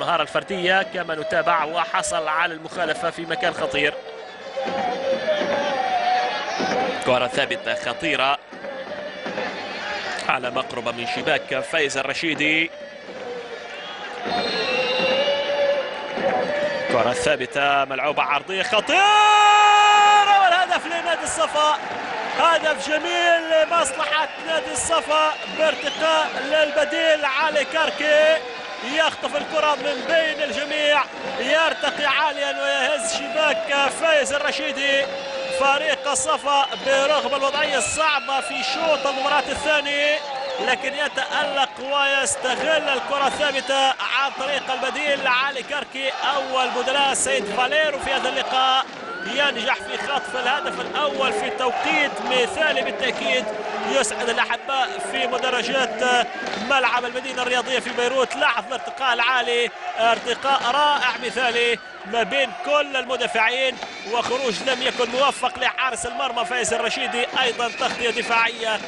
المهارة الفردية كما نتابع، وحصل على المخالفة في مكان خطير. كرة ثابتة خطيرة على مقربة من شباك فايز الرشيدي. كرة ثابتة ملعوبة عرضية خطيرة، والهدف لنادي الصفا. هدف جميل لمصلحة نادي الصفا بارتقاء للبديل علي كاركي، يخطف الكرة من بين الجميع، يرتقي عاليا ويهز شباك فايز الرشيدي. فريق الصفا برغم الوضعية الصعبة في شوط المباراة الثاني، لكن يتألق ويستغل الكرة الثابتة عن طريق البديل علي كاركي. أول بدلاء سيد فاليرو في هذا اللقاء ينجح في خطف الهدف الأول في توقيت مثالي بالتأكيد. يسعد الأحباء في مدرجات ملعب المدينة الرياضية في بيروت. لاحظ الارتقاء العالي، ارتقاء رائع مثالي ما بين كل المدافعين، وخروج لم يكن موفق لحارس المرمى فايز الرشيدي. أيضا تغطية دفاعية